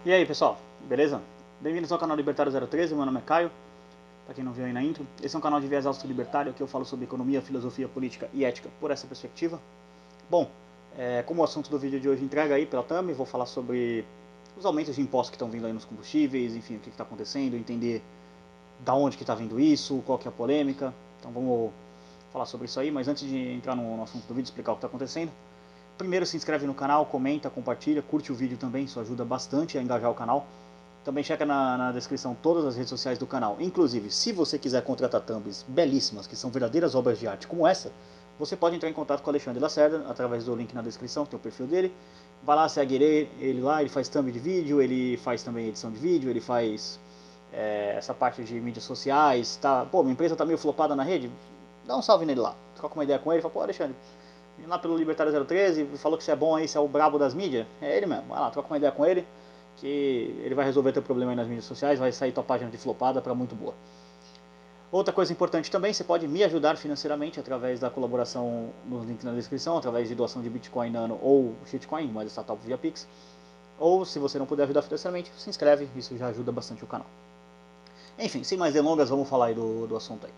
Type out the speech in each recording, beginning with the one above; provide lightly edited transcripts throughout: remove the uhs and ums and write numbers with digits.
E aí pessoal, beleza? Bem-vindos ao canal Libertário 013, meu nome é Caio, pra quem não viu aí na intro. Esse é um canal de viés auto-libertário que eu falo sobre economia, filosofia, política e ética por essa perspectiva. Bom, como o assunto do vídeo de hoje entrega aí pela thumb, vou falar sobre os aumentos de impostos que estão vindo aí nos combustíveis, enfim, o que está acontecendo, entender da onde que está vindo isso, qual que é a polêmica. Então vamos falar sobre isso aí, mas antes de entrar no assunto do vídeo, explicar o que está acontecendo, primeiro se inscreve no canal, comenta, compartilha, curte o vídeo também, isso ajuda bastante a engajar o canal. Também checa na descrição todas as redes sociais do canal. Inclusive, se você quiser contratar thumbs belíssimas, que são verdadeiras obras de arte como essa, você pode entrar em contato com o Alexandre Lacerda, através do link na descrição, que tem o perfil dele. Vai lá, segue ele lá, ele faz thumb de vídeo, ele faz também edição de vídeo, ele faz essa parte de mídias sociais. Tá? Pô, minha empresa tá meio flopada na rede, dá um salve nele lá. Troca uma ideia com ele, fala, pô Alexandre, vim lá pelo Libertário 013, falou que você é bom aí, você é o brabo das mídias. É ele mesmo, vai lá, troca uma ideia com ele, que ele vai resolver teu problema aí nas mídias sociais, vai sair tua página de flopada para muito boa. Outra coisa importante também, você pode me ajudar financeiramente através da colaboração no link na descrição, através de doação de Bitcoin Nano ou Shitcoin, moeda estatal via Pix. Ou se você não puder ajudar financeiramente, se inscreve, isso já ajuda bastante o canal. Enfim, sem mais delongas, vamos falar aí do assunto aí.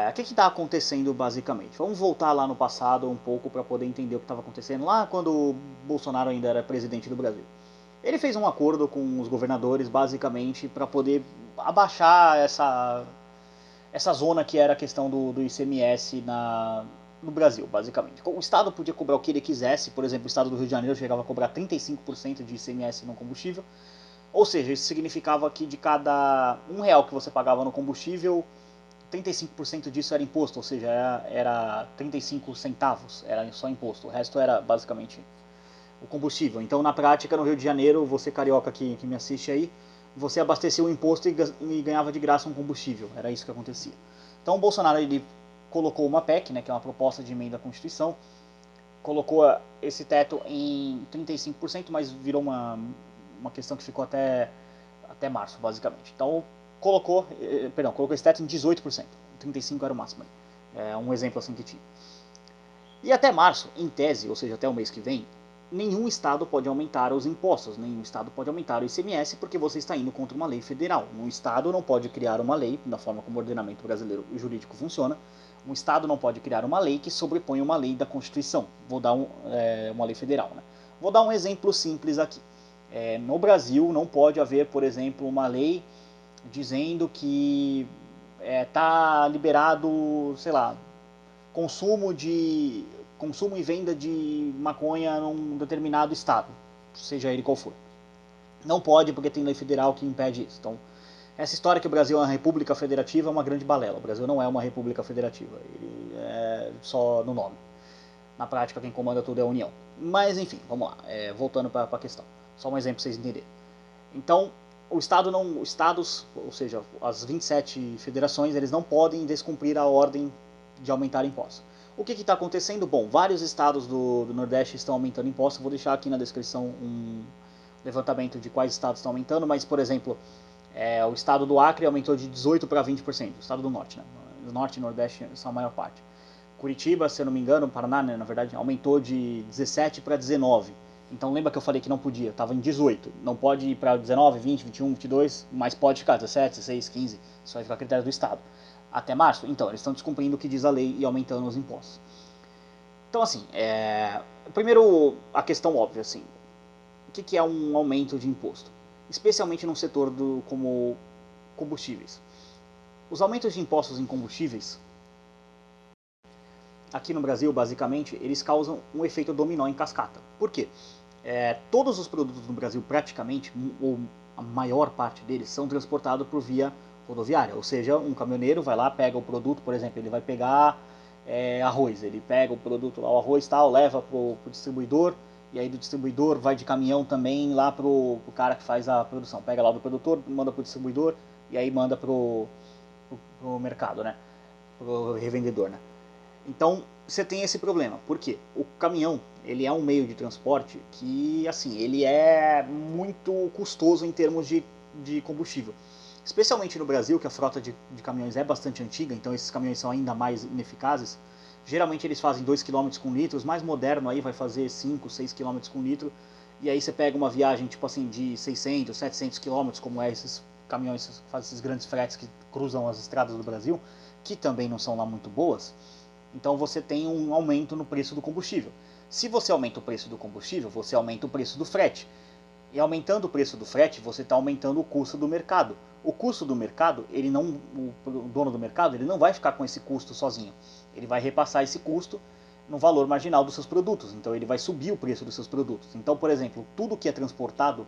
O que está acontecendo basicamente? Vamos voltar lá no passado um pouco para poder entender o que estava acontecendo lá quando o Bolsonaro ainda era presidente do Brasil. Ele fez um acordo com os governadores basicamente para poder abaixar essa zona que era a questão do ICMS no Brasil, basicamente. O Estado podia cobrar o que ele quisesse, por exemplo, o Estado do Rio de Janeiro chegava a cobrar 35% de ICMS no combustível, ou seja, isso significava que de cada R$1 que você pagava no combustível, 35% disso era imposto, ou seja, era 35 centavos, era só imposto, o resto era basicamente o combustível. Então, na prática, no Rio de Janeiro, você carioca que me assiste aí, você abastecia o imposto e ganhava de graça um combustível, era isso que acontecia. Então, o Bolsonaro ele colocou uma PEC, né, que é uma proposta de emenda à Constituição, colocou esse teto em 35%, mas virou uma questão que ficou até março, basicamente. Então, colocou esse teto em 18%, 35% era o máximo. É um exemplo assim que tinha. E até março, em tese, ou seja, até o mês que vem, nenhum estado pode aumentar os impostos, nenhum estado pode aumentar o ICMS, porque você está indo contra uma lei federal. Um estado não pode criar uma lei, da forma como o ordenamento brasileiro e jurídico funciona, um estado não pode criar uma lei que sobrepõe uma lei da Constituição. Vou dar uma lei federal, né? Vou dar um exemplo simples aqui. No Brasil não pode haver, por exemplo, uma lei dizendo que está liberado, sei lá, consumo e venda de maconha num determinado estado, seja ele qual for. Não pode porque tem lei federal que impede isso. Então, essa história que o Brasil é uma república federativa é uma grande balela. O Brasil não é uma república federativa, ele é só no nome. Na prática, quem comanda tudo é a União. Mas, enfim, vamos lá, voltando para a questão. Só um exemplo para vocês entenderem. Então, os estados, ou seja, as 27 federações, eles não podem descumprir a ordem de aumentar impostos. O que está acontecendo? Bom, vários estados do Nordeste estão aumentando impostos. Vou deixar aqui na descrição um levantamento de quais estados estão aumentando, mas, por exemplo, o estado do Acre aumentou de 18% para 20%, o estado do Norte, né? O Norte e Nordeste são a maior parte. Curitiba, se eu não me engano, Paraná, né, na verdade, aumentou de 17% para 19%. Então lembra que eu falei que não podia, estava em 18, não pode ir para 19, 20, 21, 22, mas pode ficar 17, 16, 15, isso vai ficar a critério do Estado. Até março? Então, eles estão descumprindo o que diz a lei e aumentando os impostos. Então, assim, primeiro a questão óbvia, assim, o que é um aumento de imposto? Especialmente num setor como combustíveis. Os aumentos de impostos em combustíveis, aqui no Brasil, basicamente, eles causam um efeito dominó em cascata. Por quê? Todos os produtos no Brasil, praticamente, ou a maior parte deles, são transportados por via rodoviária. Ou seja, um caminhoneiro vai lá, pega o produto, por exemplo, ele vai pegar arroz, ele pega o produto, o arroz tal, leva para o distribuidor, e aí do distribuidor vai de caminhão também lá para o cara que faz a produção. Pega lá do produtor, manda para o distribuidor, e aí manda para o mercado, né? Para o revendedor, né? Então, você tem esse problema. Por quê? O caminhão, ele é um meio de transporte que, assim, ele é muito custoso em termos de combustível. Especialmente no Brasil, que a frota de caminhões é bastante antiga, então esses caminhões são ainda mais ineficazes. Geralmente eles fazem 2 km com litro, os mais moderno aí vai fazer 5, 6 km com litro. e aí você pega uma viagem tipo assim de 600, 700 quilômetros, como é esses caminhões que fazem esses grandes fretes que cruzam as estradas do Brasil, que também não são lá muito boas, então você tem um aumento no preço do combustível. Se você aumenta o preço do combustível, você aumenta o preço do frete. E aumentando o preço do frete, você está aumentando o custo do mercado. O custo do mercado, ele não, o dono do mercado, ele não vai ficar com esse custo sozinho. Ele vai repassar esse custo no valor marginal dos seus produtos. Então ele vai subir o preço dos seus produtos. Então, por exemplo, tudo que é transportado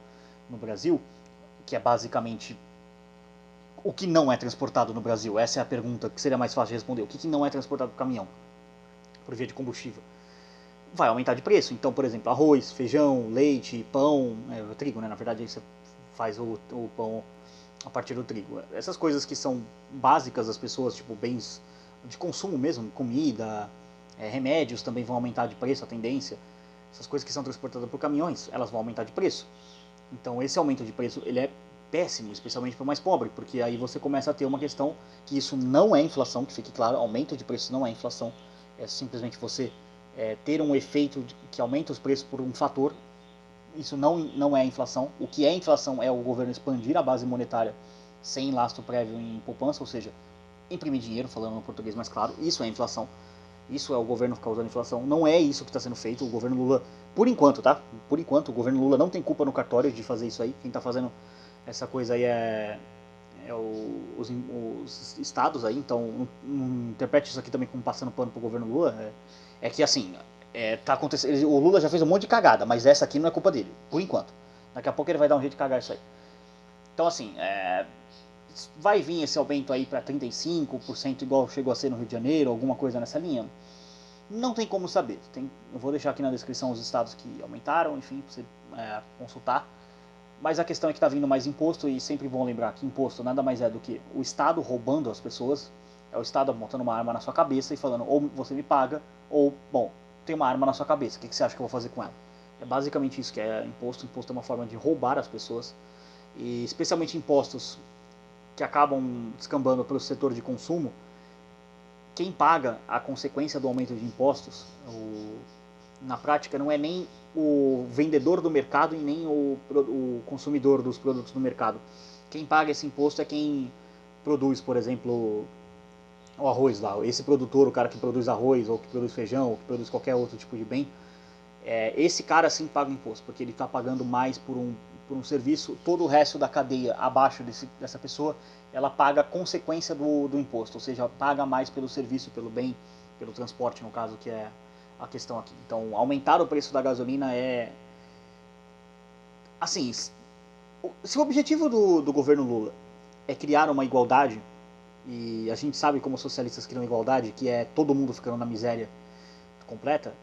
no Brasil, que é basicamente o que não é transportado no Brasil, essa é a pergunta que seria mais fácil de responder. O que não é transportado por caminhão, por via de combustível? Vai aumentar de preço. Então, por exemplo, arroz, feijão, leite, pão, trigo, né? Na verdade, aí você faz o pão a partir do trigo. Essas coisas que são básicas das pessoas, tipo bens de consumo mesmo, comida, remédios também vão aumentar de preço, a tendência. Essas coisas que são transportadas por caminhões, elas vão aumentar de preço. Então, esse aumento de preço, ele é péssimo, especialmente para o mais pobre, porque aí você começa a ter uma questão que isso não é inflação, que fique claro, aumento de preço não é inflação, é simplesmente você ter um efeito que aumenta os preços por um fator. Isso não é inflação. O que é inflação é o governo expandir a base monetária sem lastro prévio em poupança, ou seja, imprimir dinheiro, falando no português mais claro. Isso é inflação. Isso é o governo ficar usando inflação. Não é isso que está sendo feito. O governo Lula, por enquanto, tá? Por enquanto, o governo Lula não tem culpa no cartório de fazer isso aí. Quem está fazendo essa coisa aí os estados aí. Então, não interprete isso aqui também como passando pano pro governo Lula. É que assim, tá acontecendo. O Lula já fez um monte de cagada, mas essa aqui não é culpa dele, por enquanto. Daqui a pouco ele vai dar um jeito de cagar isso aí. Então, assim, vai vir esse aumento aí para 35%, igual chegou a ser no Rio de Janeiro, alguma coisa nessa linha? Não tem como saber. Eu vou deixar aqui na descrição os estados que aumentaram, enfim, para você consultar. Mas a questão é que está vindo mais imposto, e sempre bom lembrar que imposto nada mais é do que o Estado roubando as pessoas. É o Estado montando uma arma na sua cabeça e falando, ou você me paga, ou, bom, tem uma arma na sua cabeça, o que você acha que eu vou fazer com ela? É basicamente isso que é imposto. Imposto é uma forma de roubar as pessoas, e especialmente impostos que acabam descambando pelo setor de consumo. Quem paga a consequência do aumento de impostos, na prática, não é nem o vendedor do mercado e nem o consumidor dos produtos no mercado. Quem paga esse imposto é quem produz, por exemplo, o arroz lá. Esse produtor, o cara que produz arroz, ou que produz feijão, ou que produz qualquer outro tipo de bem, esse cara sim paga o imposto, porque ele está pagando mais por um serviço. Todo o resto da cadeia abaixo dessa pessoa, ela paga a consequência do imposto, ou seja, paga mais pelo serviço, pelo bem, pelo transporte, no caso, que é a questão aqui. Então, aumentar o preço da gasolina assim, se o objetivo do governo Lula é criar uma igualdade, e a gente sabe como os socialistas criam igualdade, que é todo mundo ficando na miséria completa,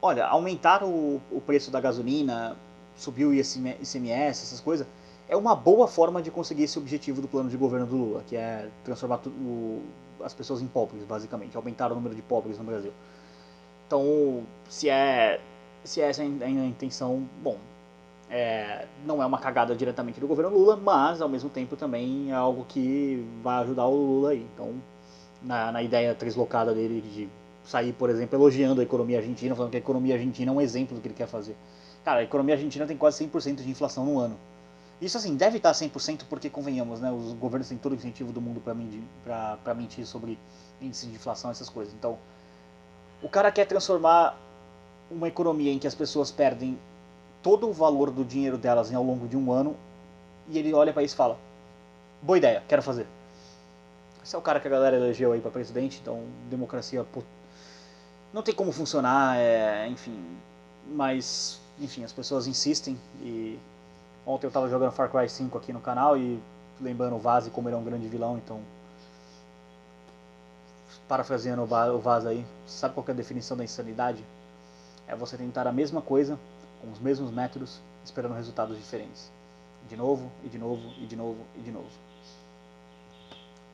olha, aumentar o preço da gasolina, subir o ICMS, essas coisas, é uma boa forma de conseguir esse objetivo do plano de governo do Lula, que é transformar as pessoas em pobres, basicamente, aumentar o número de pobres no Brasil. Então, se essa é a intenção, bom, não é uma cagada diretamente do governo Lula, mas ao mesmo tempo também é algo que vai ajudar o Lula aí. Então, na ideia translocada dele de sair, por exemplo, elogiando a economia argentina, falando que a economia argentina é um exemplo do que ele quer fazer. Cara, a economia argentina tem quase 100% de inflação no ano. Isso, assim, deve estar 100% porque, convenhamos, né, os governos têm todo o incentivo do mundo para mentir sobre índice de inflação, essas coisas. Então, o cara quer transformar uma economia em que as pessoas perdem todo o valor do dinheiro delas ao longo de um ano, e ele olha para isso e fala, boa ideia, quero fazer. Esse é o cara que a galera elegeu aí para presidente, então democracia não tem como funcionar, enfim, mas enfim, as pessoas insistem. E ontem eu tava jogando Far Cry 5 aqui no canal e lembrando o Vaz como ele é um grande vilão, então parafraseando o Vaz aí, sabe qual que é a definição da insanidade? É você tentar a mesma coisa, com os mesmos métodos, esperando resultados diferentes. De novo, e de novo, e de novo, e de novo.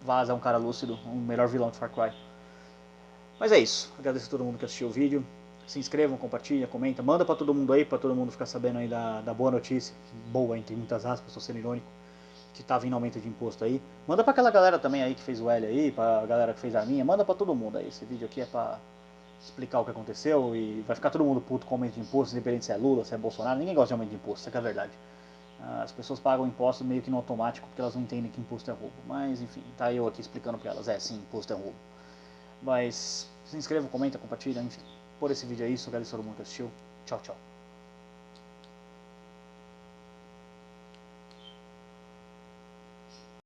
Vaz é um cara lúcido, um melhor vilão de Far Cry. Mas é isso, agradeço a todo mundo que assistiu o vídeo. Se inscrevam, compartilha, comenta, manda pra todo mundo aí, pra todo mundo ficar sabendo aí da boa notícia, boa entre muitas aspas, tô sendo irônico, que tá vindo aumento de imposto aí. Manda pra aquela galera também aí que fez o L aí, pra galera que fez a arminha, manda pra todo mundo aí. Esse vídeo aqui é pra explicar o que aconteceu e vai ficar todo mundo puto com aumento de imposto, independente se é Lula, se é Bolsonaro, ninguém gosta de aumento de imposto, isso é que é a verdade. As pessoas pagam imposto meio que no automático porque elas não entendem que imposto é roubo. Mas enfim, tá eu aqui explicando pra elas, sim, imposto é roubo. Mas se inscreva, comenta, compartilha, enfim. Por esse vídeo é isso, agradeço a todo mundo que assistiu. Tchau, tchau.